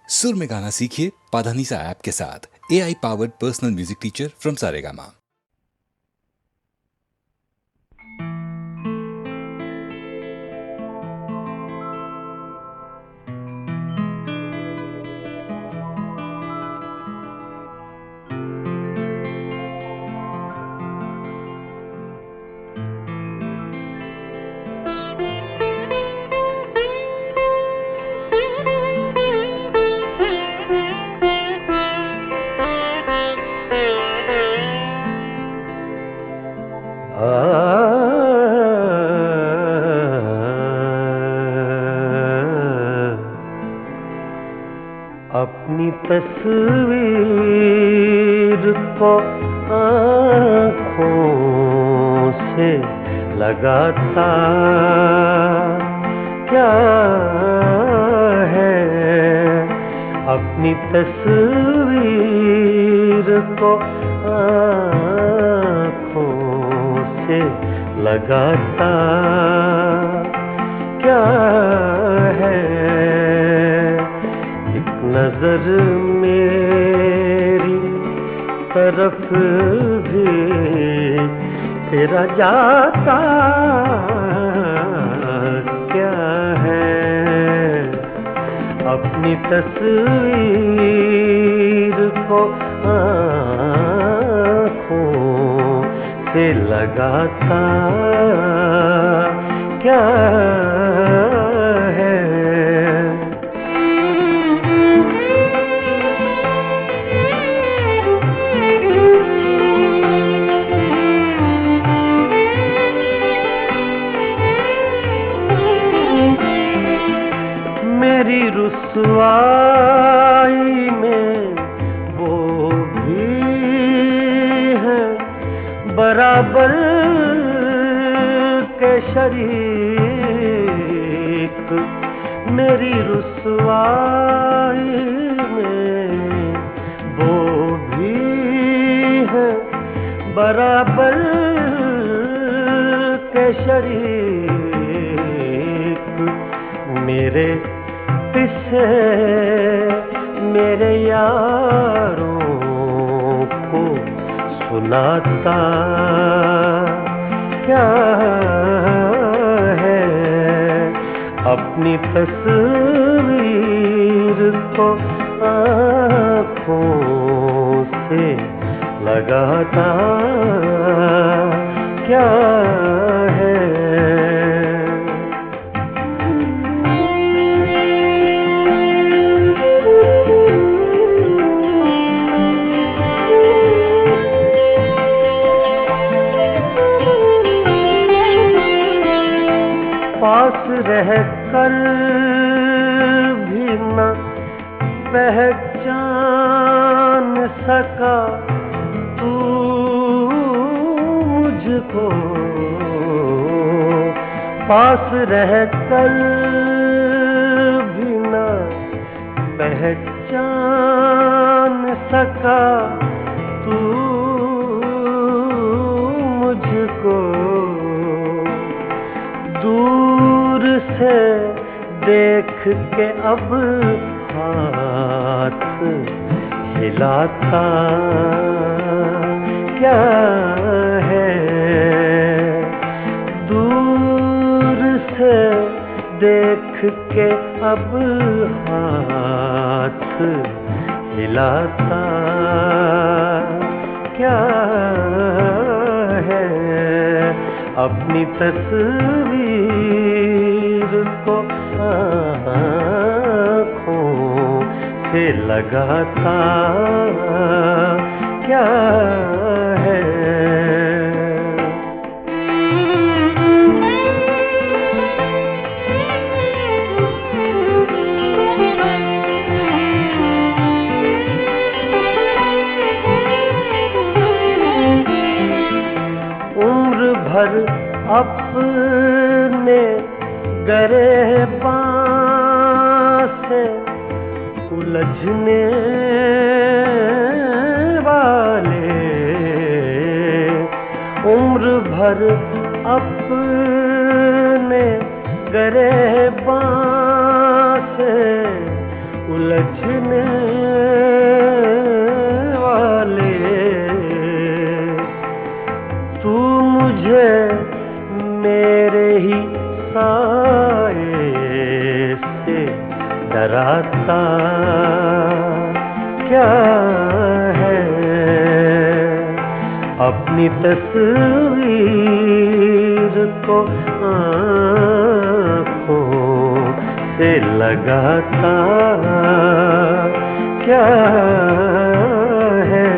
सुर में गाना सीखिए पाधानीसा ऐप के साथ। AI powered personal music teacher from Saregama. अपनी तस्वीर को आँखों से लगाता क्या है। अपनी तस्वीर को आँखों से लगाता क्या है। नजर मेरी तरफ भी तेरा जाता क्या है। अपनी तस्वीर को आँखों से लगाता क्या है। मेरी रुसवाई में वो भी है बराबर के शरीक। मेरी रुसवाई में वो भी है बराबर के शरीक। मेरे किस्से मेरे यारों को सुनाता क्या है। अपनी तस्वीर को आँखों से लगाता क्या है। पास रह कर भी न पहचान सका तू मुझको। पास रह कर भी न पहचान सका तू मुझको। दूर से देख के अब हाथ हिलाता क्या है। दूर से देख के अब हाथ हिलाता क्या है। अपनी तस्वीर को आँखों से लगाता क्या है। उम्र भर अपने गिरेबान से उलझने वाले। उम्र भर अपने गिरेबान से उलझने समझने वाले, तू मुझे मेरे ही साए से डराता क्या है। अपनी तस्वीर को आँखों से लगाता क्या है।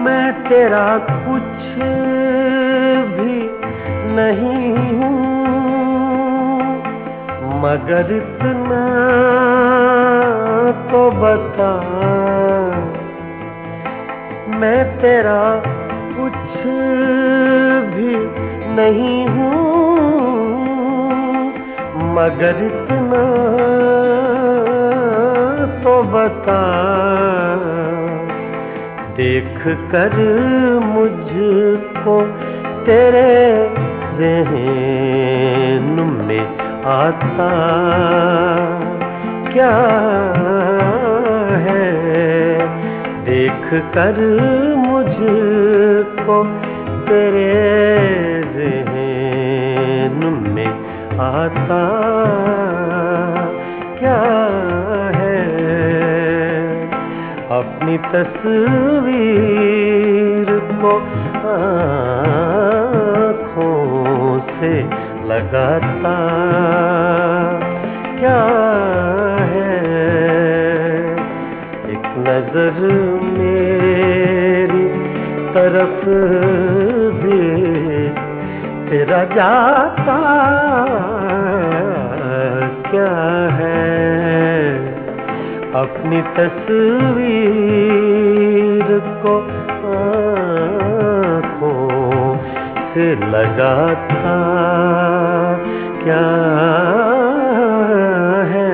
मैं तेरा कुछ भी नहीं हूँ, मगर इतना तो बता, मैं तेरा कुछ भी नहीं हूँ, मगर इतना तो बता। देख कर मुझको तेरे ज़हन में आता क्या है। देख कर मुझको तेरे ज़हन में आता क्या है। अपनी तस्वीर को आँखों से लगाता क्या है। एक नजर मेरी तरफ भी तेरा जाता क्या है। अपनी तस्वीर को आँखों से लगाता क्या है।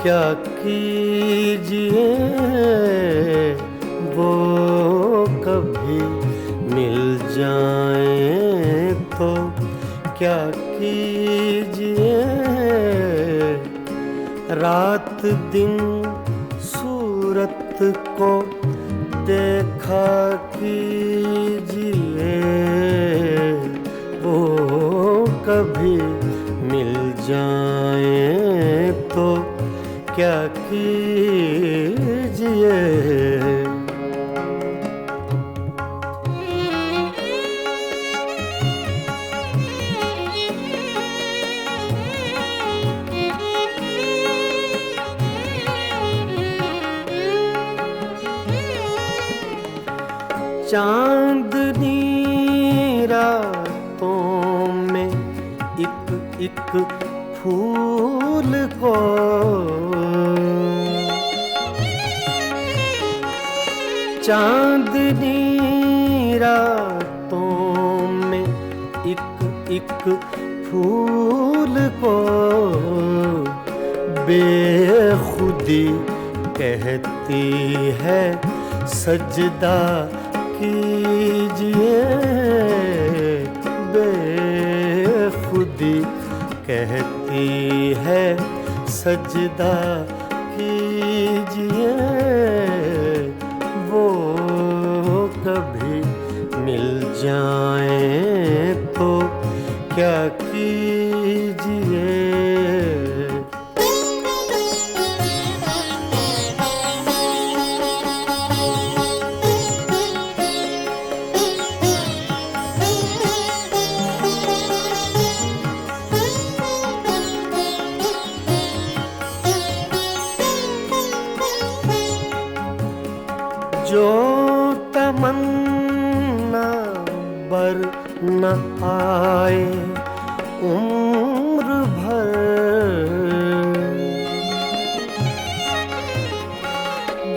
क्या कीजिए वो कभी मिल जाए तो क्या कीजिए। रात दिन सूरत को देखा कीजिए वो कभी मिल जाए तो क्या कीजिए। चांदनी रातों में एक एक फूल को चांदनी रातों में एक एक फूल को बेखुदी कहती है सजदा कीजिए। बेखुदी कहती है सजदा कीजिए वो कभी मिल जाएं तो क्या कीजिए। जो तमन्ना बर न आए उम्र भर,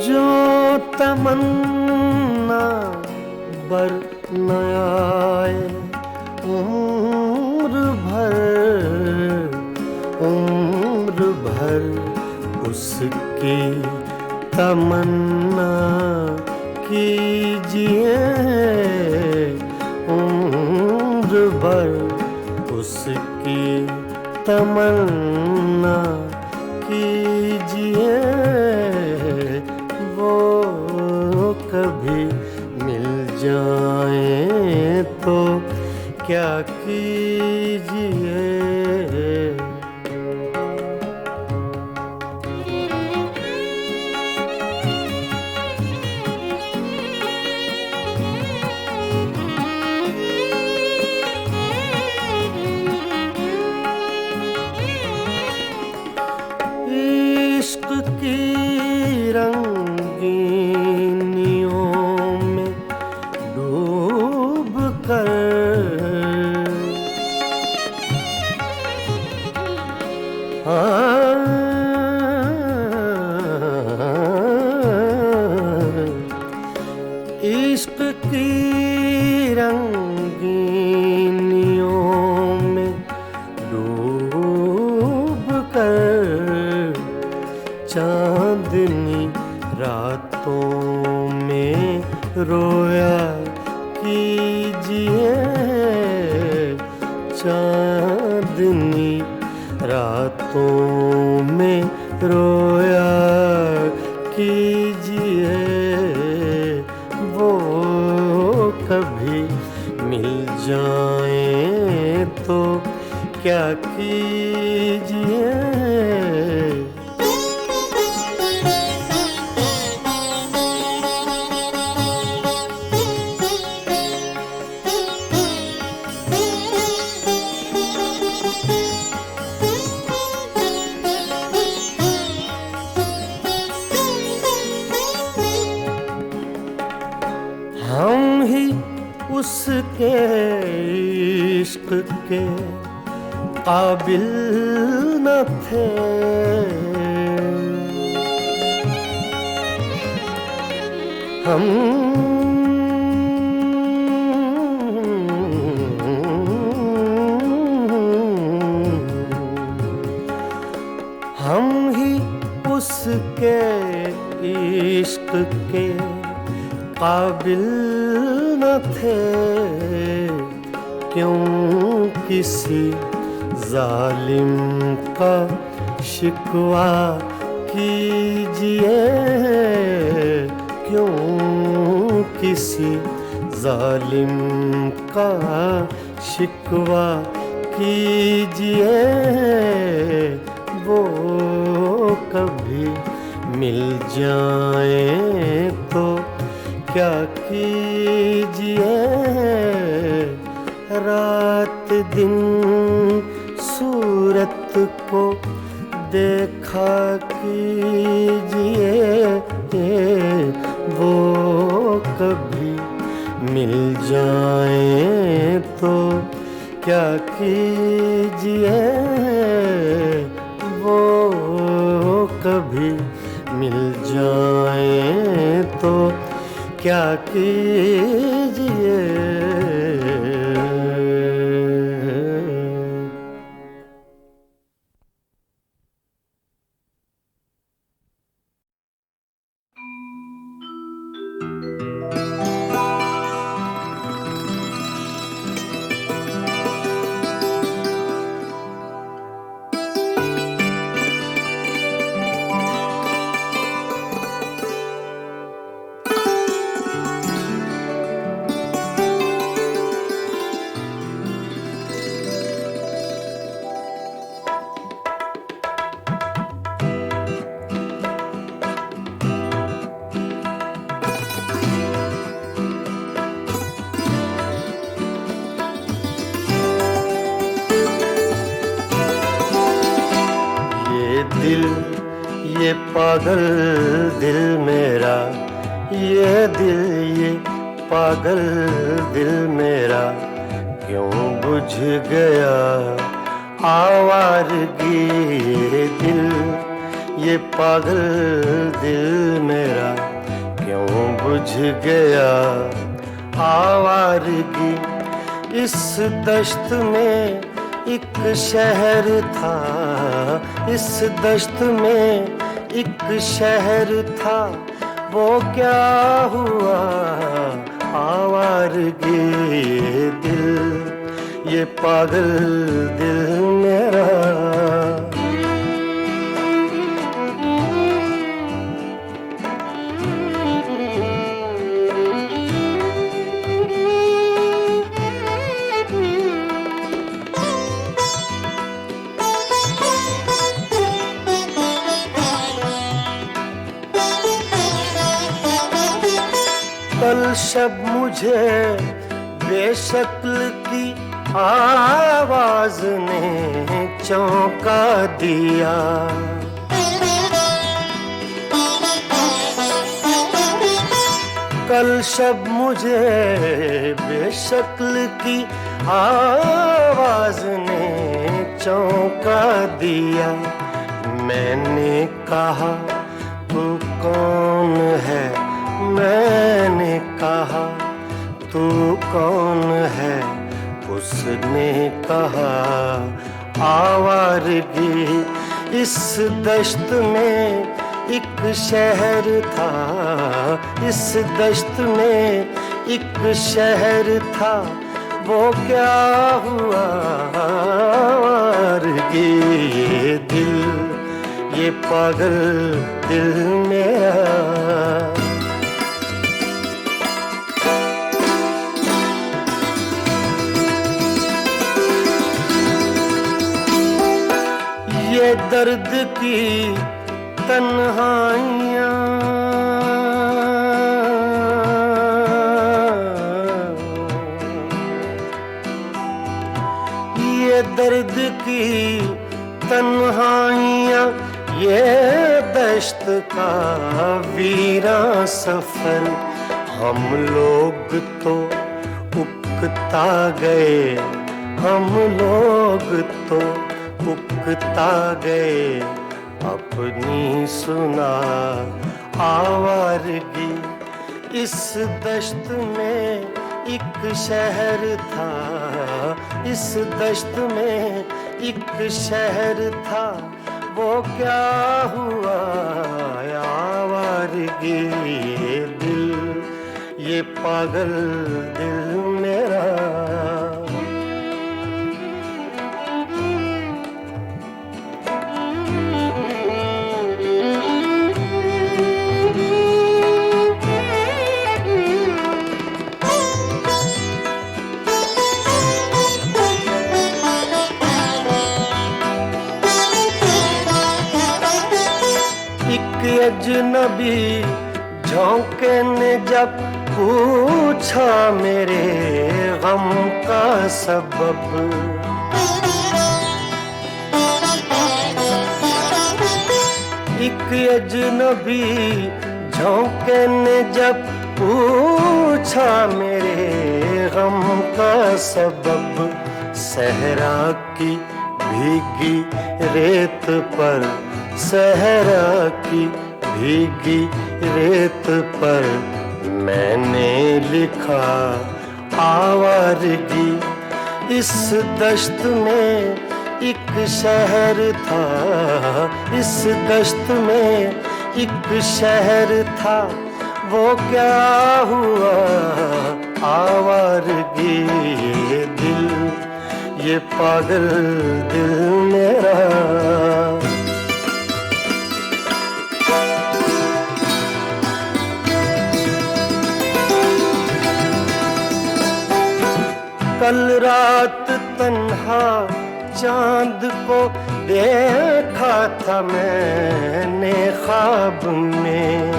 जो तमन्ना बर न आए उम्र भर, उम्र भर उसकी तमन्ना कीजिए। उम्र भर उसकी तमन्ना कीजिए। वो कभी मिल जाएं तो क्या कीजिए। इश्क की रंगीनियों में डूब कर, इश्क की रंगीनियों में डूब कर, चांदनी रातों में रोया कीजिए। चांदनी रातों में रोया कीजिए। वो कभी मिल जाएं तो क्या कीजिए। हम ही उसके इश्क के काबिल न थे। हम ही उसके इश्क के काबिल न थे। क्यों किसी जालिम का शिकवा कीजिए। क्यों किसी जालिम का शिकवा कीजिए। वो कभी मिल जाएं तो क्या कीजिए। रात दिन सूरत को देखा कीजिए। वो कभी मिल जाएं तो क्या कीजिए। वो कभी मिल जाएं तो क्या कीजिए। पागल दिल मेरा, ये दिल, ये पागल दिल मेरा क्यों बुझ गया आवारगी। ये दिल, ये पागल दिल मेरा क्यों बुझ गया आवारगी। इस दश्त में एक शहर था, इस दश्त में एक शहर था, वो क्या हुआ आवारगी। ये दिल, ये पागल दिल मेरा। कल शब मुझे बेशक्ल की आवाज ने चौंका दिया। कल शब मुझे बेशक्ल की आवाज ने चौंका दिया। मैंने कहा तू कौन है, मैंने कहा तू कौन है, उसने कहा आवारगी। इस दश्त में एक शहर था, इस दश्त में एक शहर था, वो क्या हुआ आवारगी। ये दिल, ये पागल दिल मेरा। ये दर्द की तन्हाइयाँ, ये दर्द की तन्हाइयाँ, ये दश्त का वीरा सफर। हम लोग तो उकता गए, हम लोग तो उकता गए, अपनी सुना आवारगी। इस दश्त में एक शहर था, इस दश्त में एक शहर था, वो क्या हुआ आवारगी। ये दिल, ये पागल दिल मेरा। अजनबी झोंके ने जब पूछा मेरे गम का सबब। एक अजनबी झोंके ने जब पूछा मेरे गम का सबब। सहरा की भीगी रेत पर, सहरा की भीगी रेत पर मैंने लिखा आवारगी। इस दश्त में एक शहर था, इस दश्त में एक शहर था, वो क्या हुआ आवारगी। ये दिल, ये पागल दिल मेरा। कल रात तन्हा चांद को देखा था मैंने ख्वाब में।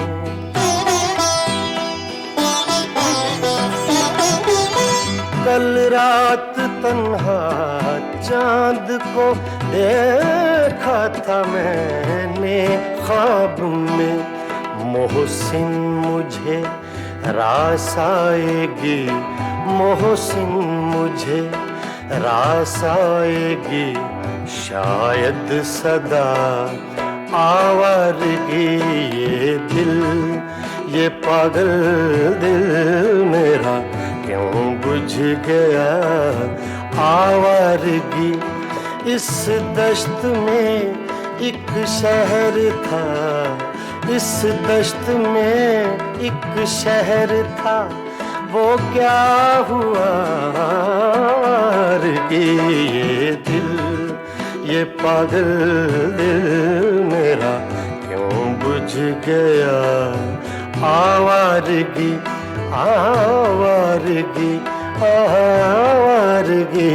कल रात तन्हा चांद को देखा था मैंने ख्वाब में, मोहसिन मुझे रास आएगी, मोहसिन मुझे रास आएगी, शायद सदा आवारगी। ये दिल, ये पागल दिल मेरा क्यों बुझ गया आवारगी। इस दश्त में एक शहर था, इस दश्त में एक शहर था, वो क्या हुआ आवारगी। ये दिल, ये पागल दिल मेरा क्यों बुझ गया आवारगी, आवारगी, आवारगी।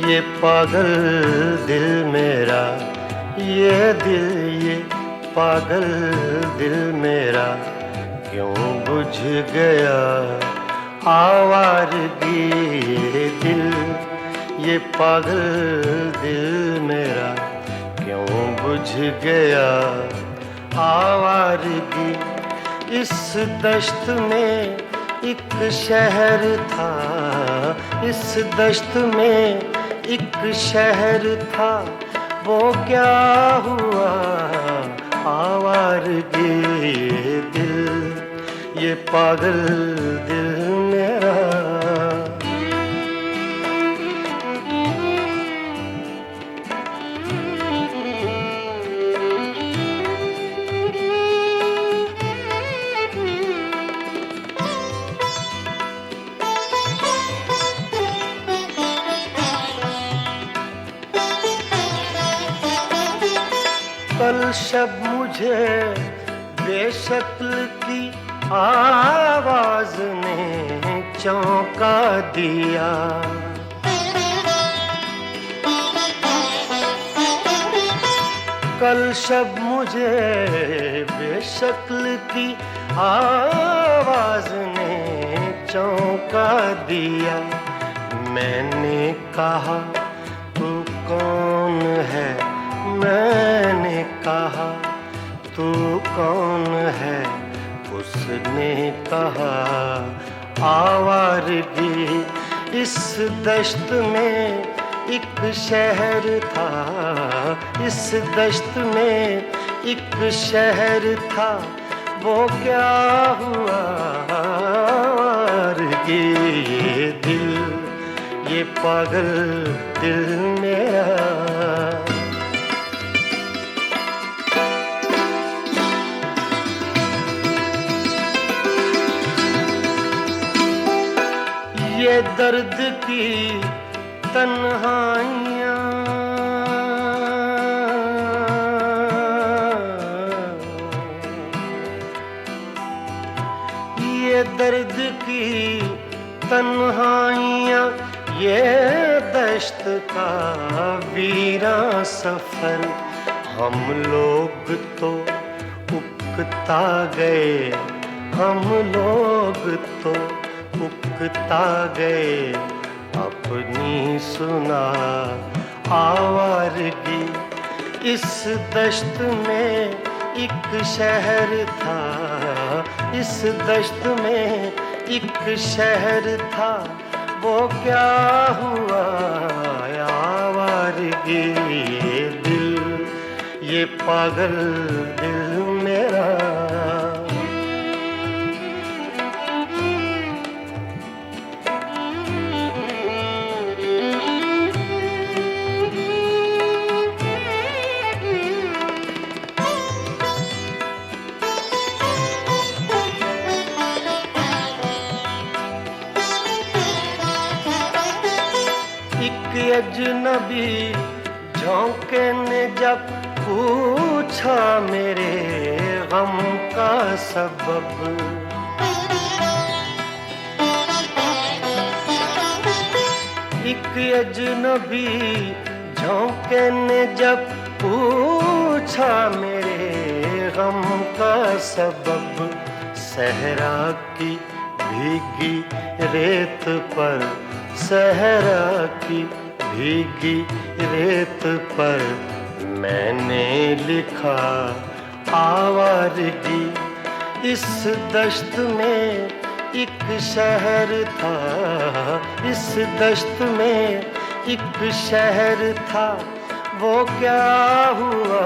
ये पागल दिल मेरा, ये दिल, ये पागल दिल मेरा क्यों बुझ गया आवारगी। ये दिल, ये पागल दिल मेरा क्यों बुझ गया आवारगी। इस दश्त में एक शहर था, इस दश्त में एक शहर था, वो क्या हुआ आवारगी। ये दिल, ये पागल दिल मेरा। कल शब मुझे बेशक्ल की आवाज ने चौंका दिया। कल शब मुझे बेशक्ल की आवाज ने चौंका दिया। मैंने कहा तू कौन है, मैंने कहा तू कौन है, उसने कहा आवारगी। इस दश्त में एक शहर था, इस दश्त में एक शहर था, वो क्या हुआ आवारगी। ये दिल, ये पागल दिल मेरा। ये दर्द की तन्हाइयाँ, ये दर्द की तन्हाइयाँ, ये दश्त का वीरां सफर। हम लोग तो उकता गए, हम लोग तो उकता गए, अपनी सुना आवारगी। इस दश्त में एक शहर था, इस दश्त में एक शहर था वो क्या हुआ आवारगी ये दिल, ये पागल दिल मेरा। अजनबी झोंके ने जब पूछा मेरे गम का सबब, एक अजनबी झोंके ने जब पूछा मेरे गम का सबब, सहरा की भीगी रेत पर, सहरा की भीगी रेत पर मैंने लिखा आवारगी। इस दश्त में एक शहर था, इस दश्त में एक शहर था वो क्या हुआ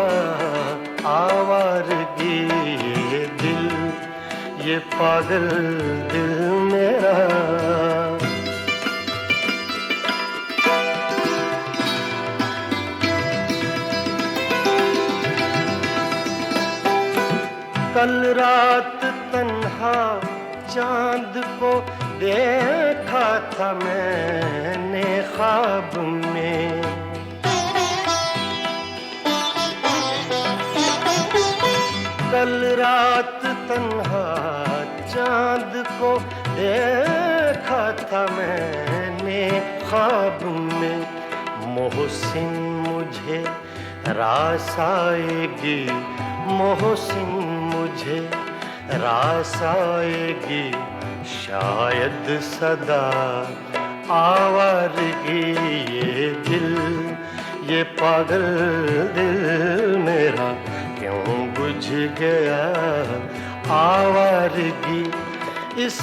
आवारगी ये दिल, ये पागल दिल मेरा। कल रात तन्हा चांद को देखा था मैंने ख्वाब में, कल रात तन्हा चांद को देखा था मैंने ख्वाब में। मोहसिन मुझे रास आएगी, मोहसिन मुझे रास आएगी, शायद सदा आवारगी ये दिल, ये पागल दिल मेरा क्यों बुझ गया आवारगी। इस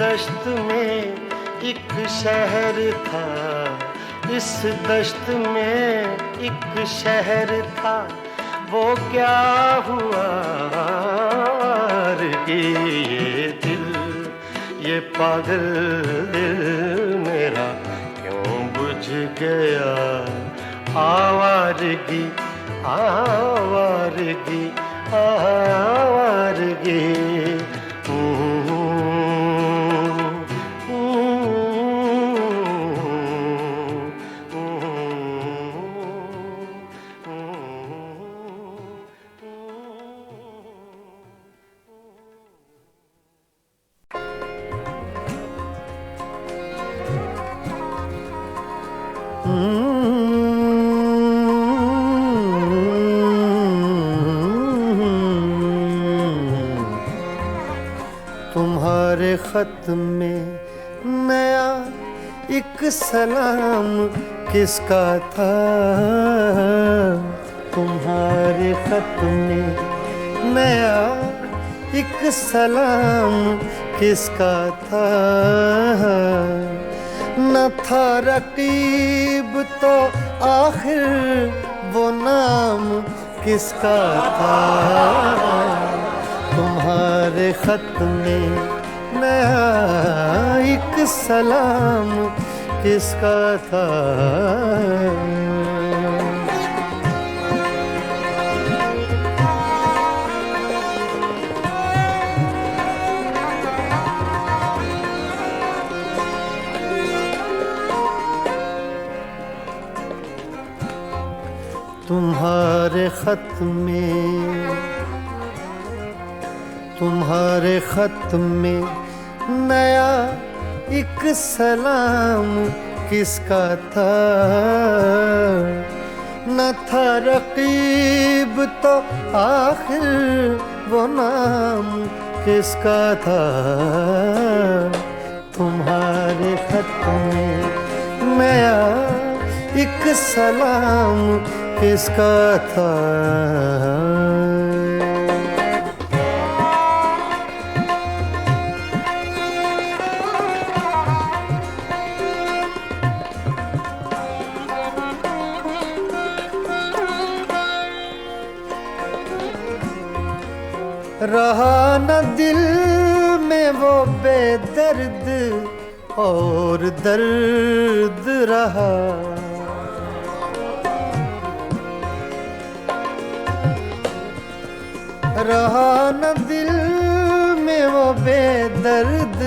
दश्त में एक शहर था, इस दश्त में एक शहर था वो क्या हुआ ये दिल, ये पागल दिल मेरा क्यों बुझ गया आवारगी, आवारगी, आवारगी। तुम्हारे खत में नया एक सलाम किसका था, तुम्हारे खत में नया एक सलाम किसका था। न था रकीब तो आखिर वो नाम किसका था। तुम्हारे खत में नया एक सलाम किसका था। तुम्हारे खत में, तुम्हारे खत में नया एक सलाम किसका था। न था रकीब तो आखिर वो नाम किसका था। तुम्हारे खत में नया एक सलाम किसका था। दिल में वो बेदर्द और दर्द रहा। रहा न दिल में वो बेदर्द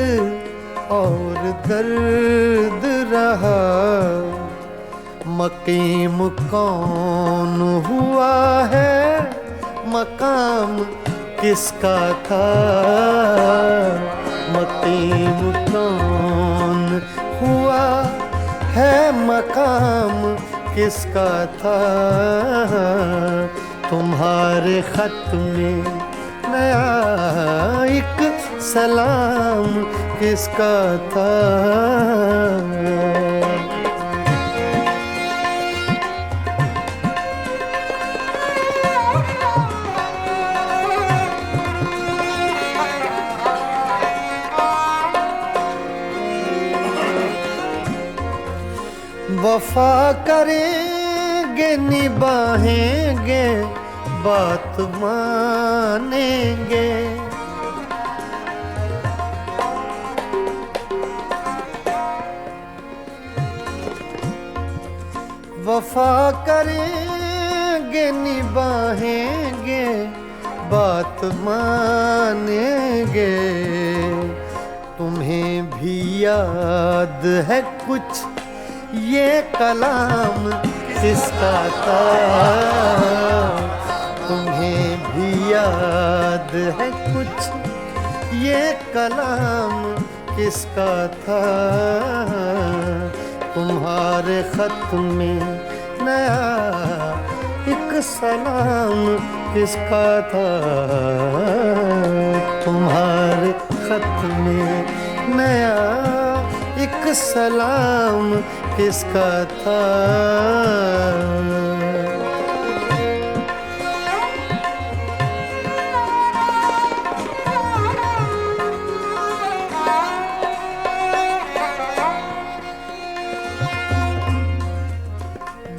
और दर्द रहा। मकीम कौन हुआ है, मकाम किसका था। मकीम कौन हुआ है, मकाम किसका था। तुम्हारे खत में नया एक सलाम किसका था। वफा करेंगे निभाएंगे बात मानेंगे। वफा करेंगे निभाएंगे बात मानेंगे। तुम्हें भी याद है कुछ ये कलाम किसका था। तुम्हें भी याद है कुछ ये कलाम किसका था। तुम्हारे खत में नया एक सलाम किसका था। तुम्हारे खत में नया एक सलाम किसका था।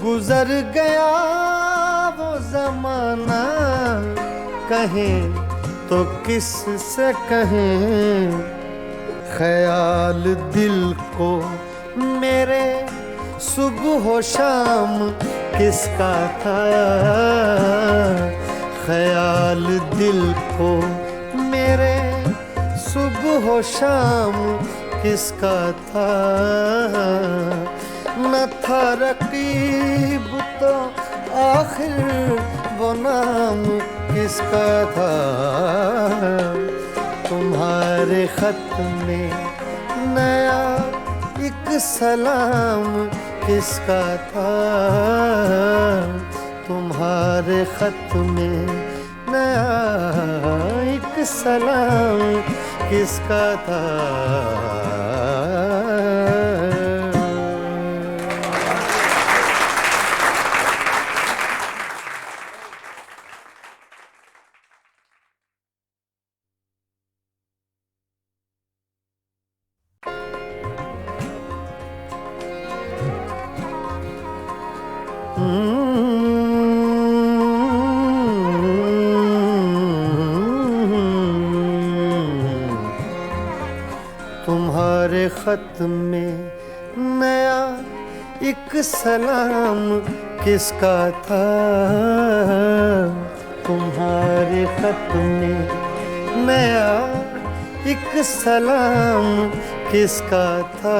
गुजर गया वो जमाना, कहें तो किस से कहें। ख्याल दिल को मेरे सुबह शाम किसका था। ख्याल दिल को मेरे सुबह शाम किसका था। न था रकीब तो आखिर वो नाम किसका था। तुम्हारे खत में नया एक सलाम किसका था। तुम्हारे खत में नया एक सलाम किसका था। तुम्हारे खत में नया एक सलाम किसका था। तुम्हारे खत में नया एक सलाम किसका था।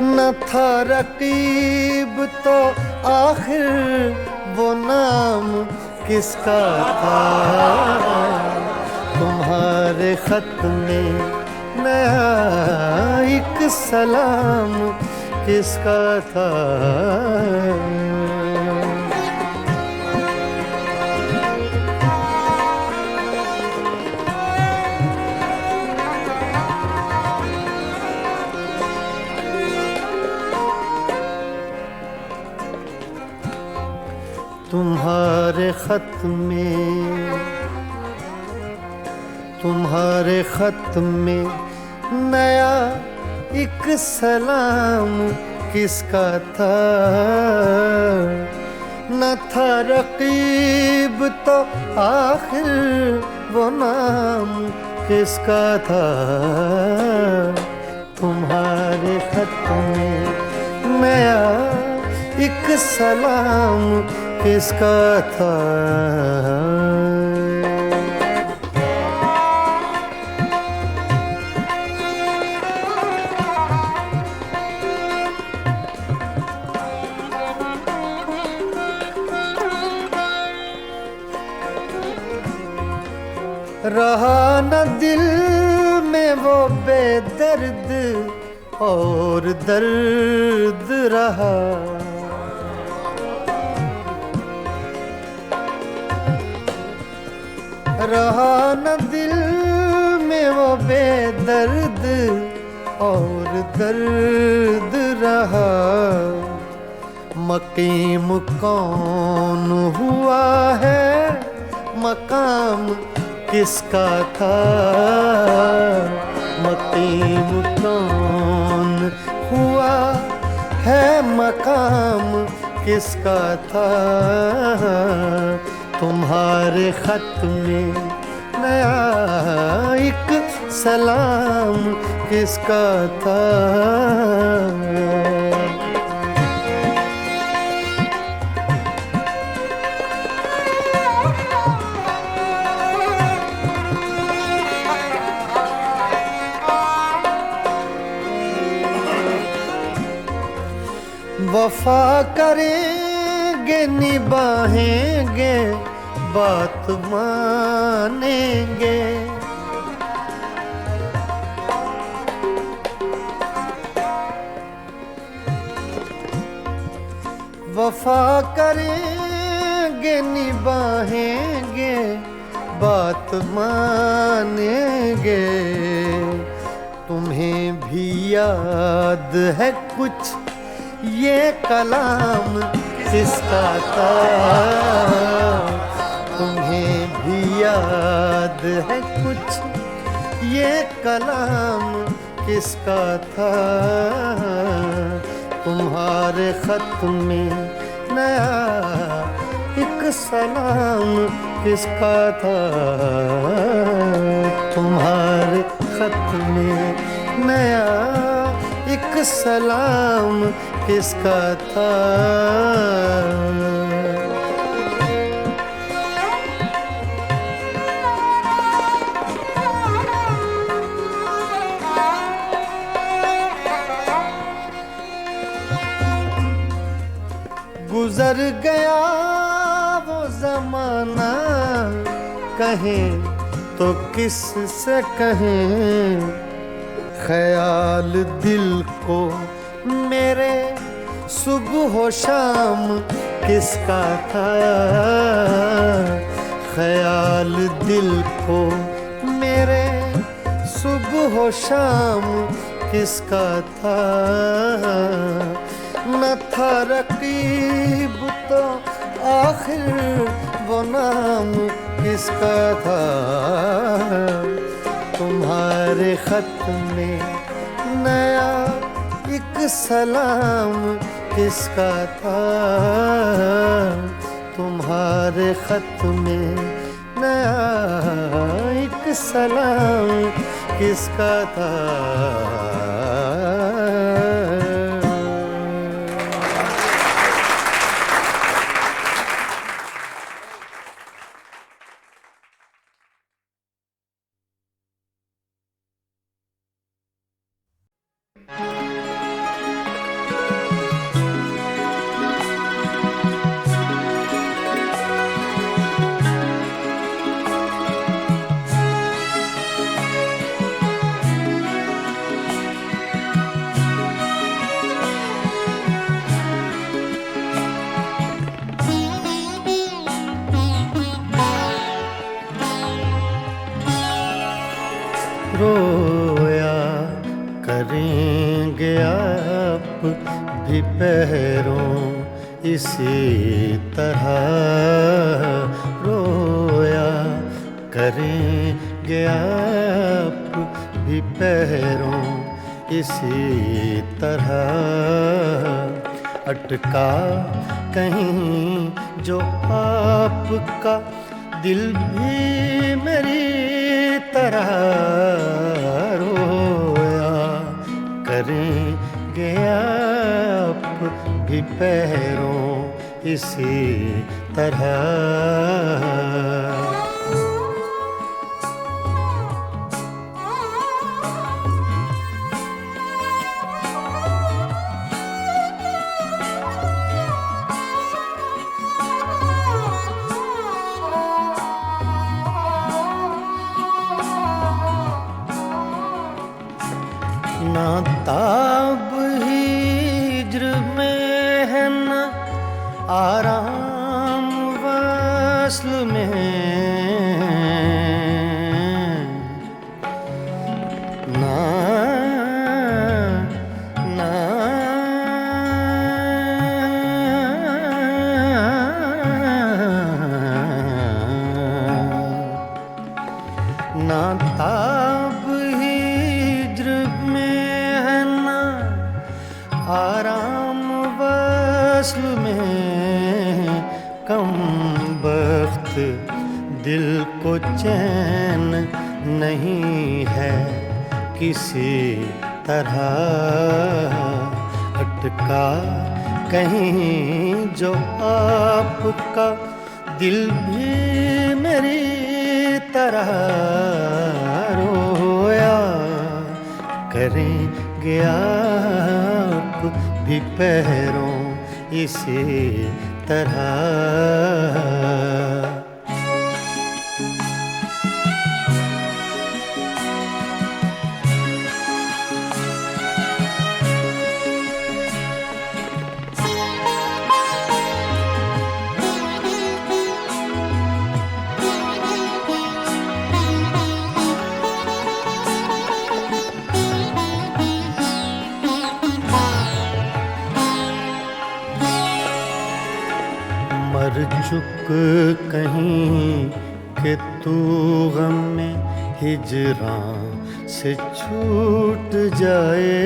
न था रकीब तो आखिर वो नाम किसका था। तुम्हारे खत में नया एक सलाम किसका था। तुम्हारे खत में नया एक सलाम किसका था। न था रकीब तो आखिर वो नाम किसका था, तुम्हारे खत में नया एक सलाम किसका था। रहा न दिल में वो बेदर्द और दर्द रहा, रहा न दिल में वो बेदर्द और दर्द रहा। मकीम कौन हुआ है, मकाम किसका था, मकीम कौन हुआ है, मकाम किसका था। तुम्हारे खत में नया एक सलाम किसका था। वफा करेंगे निभाएंगे बात मानेंगे, वफा करेंगे निभाएंगे बात मानेंगे। तुम्हें भी याद है कुछ ये कलाम किसका था, तुम्हें भी याद है कुछ ये कलाम किसका था। तुम्हारे खत में नया एक सलाम किसका था, तुम्हारे खत में नया एक सलाम किसका था। गुजर गया वो जमाना, कहें तो किस से कहें। ख्याल दिल को मेरे सुबह शाम किसका था, ख्याल दिल को मेरे सुबह शाम किसका था। न था रकीब तो आखिर वो नाम किसका था। तुम्हारे खत में नया एक सलाम किसका था, तुम्हारे खत में नया एक सलाम किसका था। रोया करेंगे आप भी पैरों इसी तरह, रोया करेंगे आप भी पैरों इसी तरह। अटका कहीं जो आपका दिल भी मेरी तरह रोया करेंगे आप भी पैरों इसी तरह। ना ताब हिज्र में है ना आराम वस्ल में, ना ना ना ताब हिज्र में है ना आराम वस्ल में, कम बख्त दिल को चैन नहीं है किसी तरह, अटका कहीं जो आपका दिल भी मेरी तरह रोया करेंगे आप भी पैरों इसी तरह। मर चुक कहीं कि तू गम में हिजरां से छूट जाए,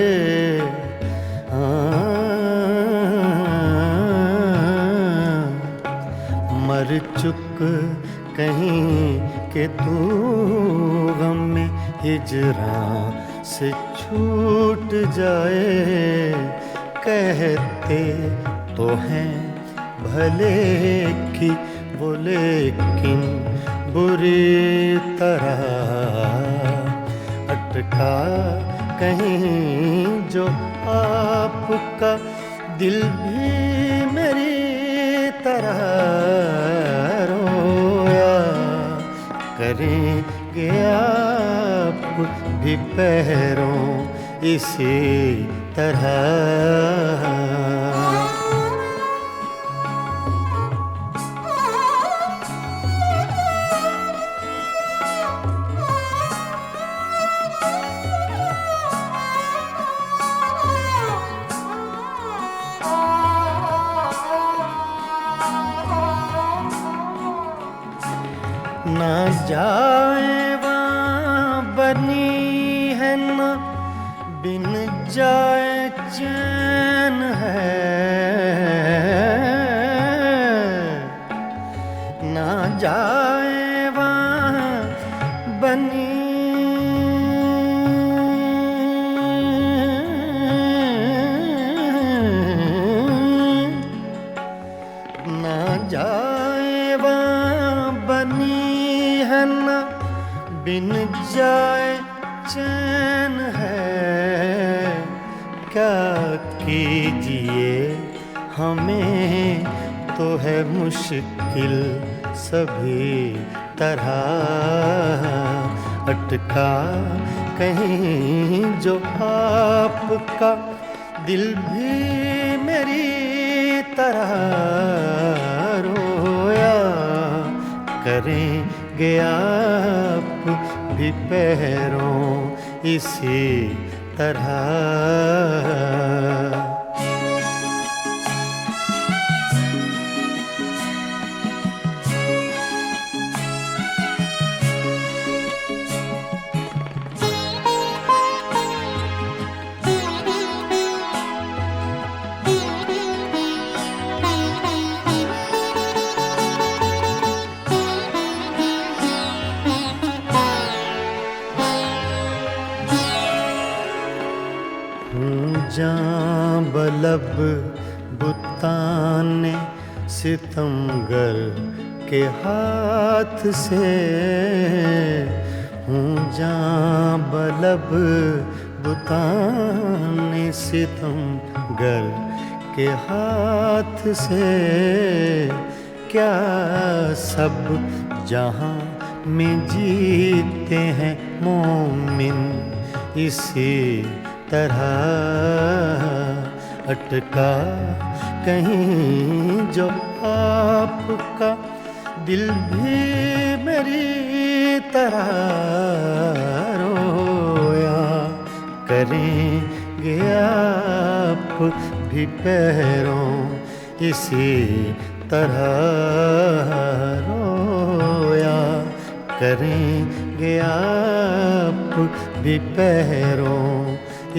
मर चुक कहीं कि तू गम में हिजरां से छूट जाए, कहते तो हैं भले की वो लेकिन बुरी तरह, अटका कहीं जो आपका दिल भी मेरी तरह रोया करेंगे आप भी पैरों इसी तरह। ना जाए वहाँ बनी है ना बिन जाए चैन है, ना जाए वहाँ बनी ना जाए वहाँ बनी है ना बिन जाए चैन है, क्या कीजिए हमें तो है मुश्किल सभी तरह, अटका कहीं जो आपका दिल भी मेरी तरह रोया करेंगे आप भी पैरों इसी तरह। जांबलब बुताने सितमगर के हाथ से, हूँ जांबलब बुताने सितमगर के हाथ से। क्या सब जहाँ में जीते हैं मोमिन इसी तरह, अटका कहीं जो आपका दिल भी मेरी तरह रोया करेंगे आप भी पैरों इसी तरह, रोया करेंगे आप भी पैरों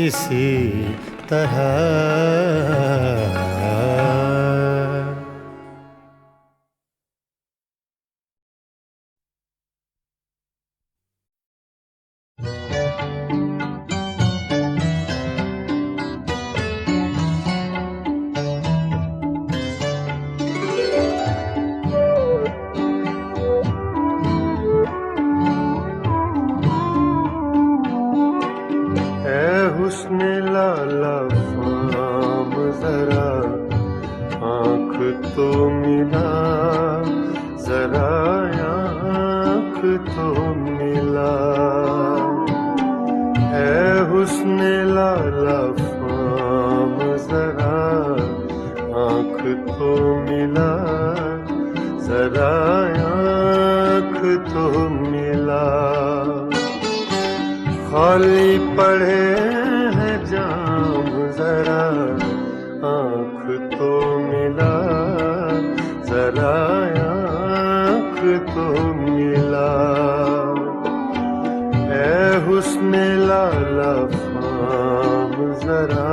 इसी तरह। हुस्न लाला फाम जरा आँख तो मिला, जरा आँख तो मिला। है हुस्न लाला फाम जरा आँख तो मिला, जरा आँख तो मिला। खाली पड़े हैं जाम जरा आँख तो मिला, जरा आँख तो मिला। ऐ हुस्न लाला फाम जरा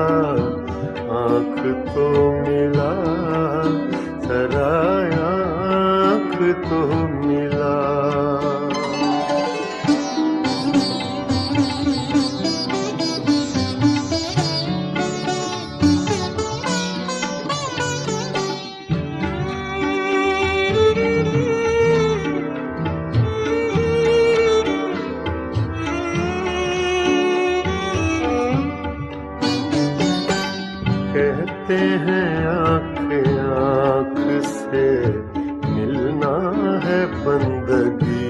आँख तो मिला, जरा आँख तो मिला। कहते हैं आँख आँख से मिलना है बंदगी,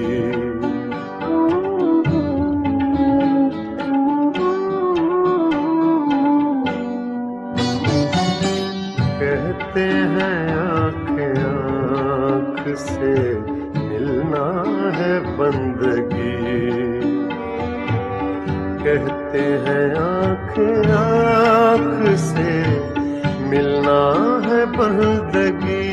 कहते हैं आँख आँख से मिलना है बंदगी, कहते हैं आँख आँख से मिलना है बंदगी।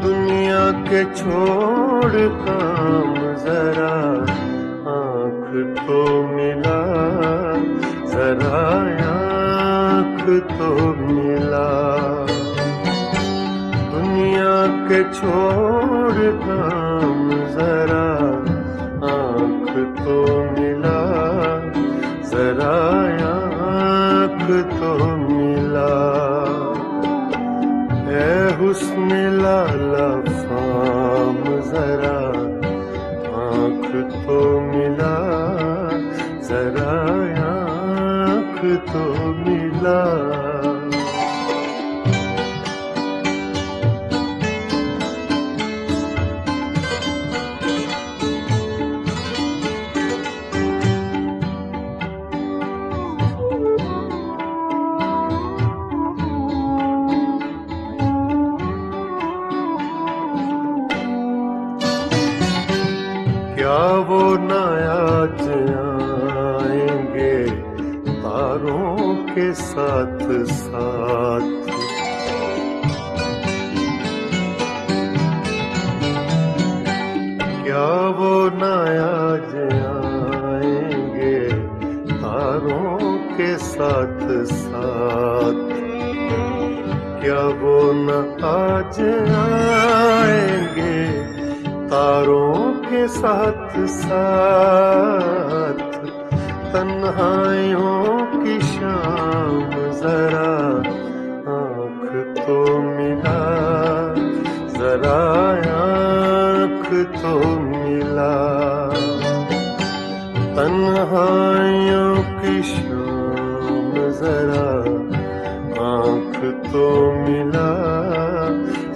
दुनिया के छोड़ काम जरा आँख तो मिला, जरा आँख तो मिला। दुनिया के छोड़ काम जरा आँख तो मिला, जरा आँख तो मिला। ऐ हुस्न लाला फाम जरा आँख तो मिला, जरा आँख तो मिला। क्या वो न आज आएंगे तारों के साथ साथ, क्या वो न आज आएंगे तारों के साथ साथ, क्या वो न आज आएंगे तारों के साथ साथ। तन्हाइयों की शाम जरा आँख तो मिला, जरा आँख तो मिला। तन्हाइयों की शाम जरा आँख तो मिला,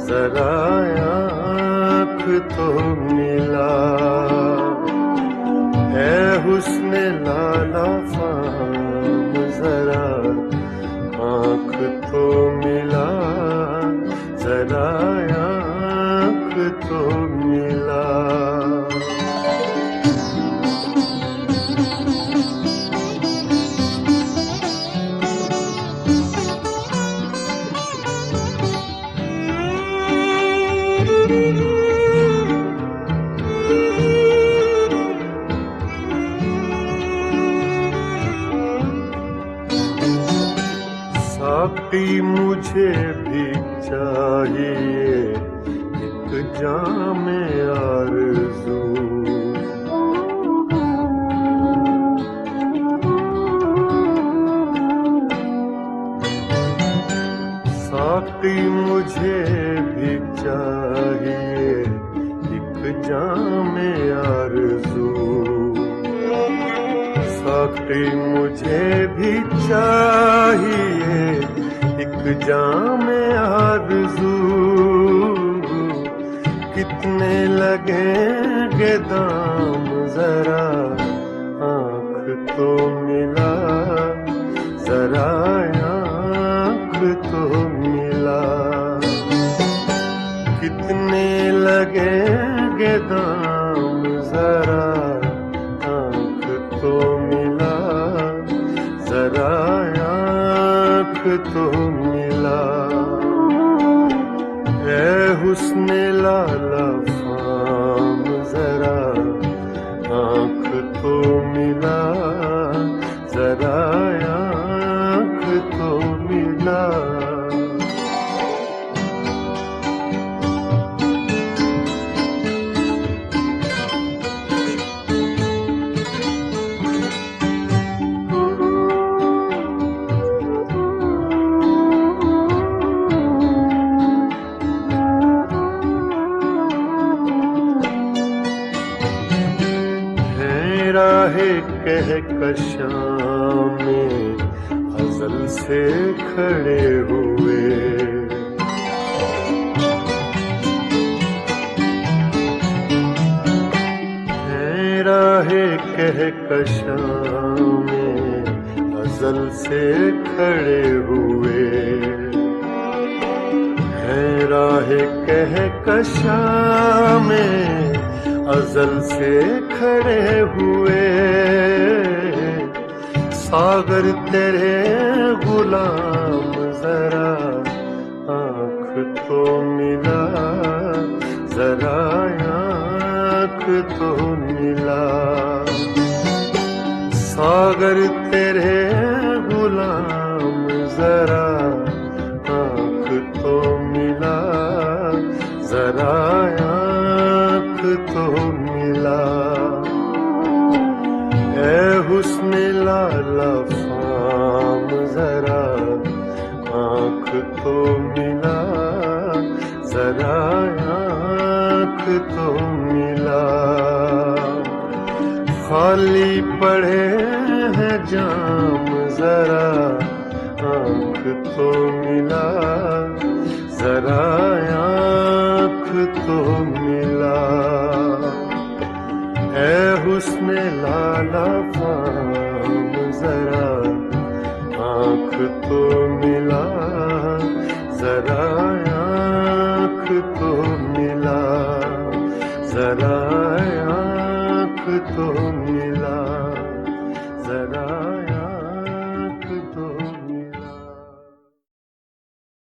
जरा आँख तो मिला। है हुस्न लाला फाम जरा आँख तो मिला, जरा आँख तो मिला। साकी मुझे भी चाहिए एक जामे आरज़ू। साकी मुझे भी चाहिए एक जामे आरज़ू। साकी मुझे भी चाहिए एक जामे आरज़ू। कितने लगेंगे दाम जरा आँख तो मिला, जरा आँख तो मिला। कितने लगेंगे दाम जरा आँख तो मिला, जरा आँख तो मिला। है हुस्न लाला फाम जरा आँख तो मिला, जरा आँख तो मिला। राहे कहकशां में अज़ल से खड़े हुए। हैं राहे कहकशां में अज़ल से खड़े हुए। हैं राहे कहकशां में अज़ल से खड़े हुए। सागर तेरे गुलाम जरा आँख तो मिला, जरा आँख तो मिला। सागर तेरे गुलाम जरा आँख तो मिला, जरा आँख तो मिला। है हुस्न लाला फाम जरा आँख तो मिला, जरा आँख तो मिला। खाली पड़े हैं जाम जरा आँख तो मिला, जरा आँख तो मिला। है हुस्न लाला फाम जरा आँख तो मिला, जरा आँख तो मिला, जरा आँख तो मिला।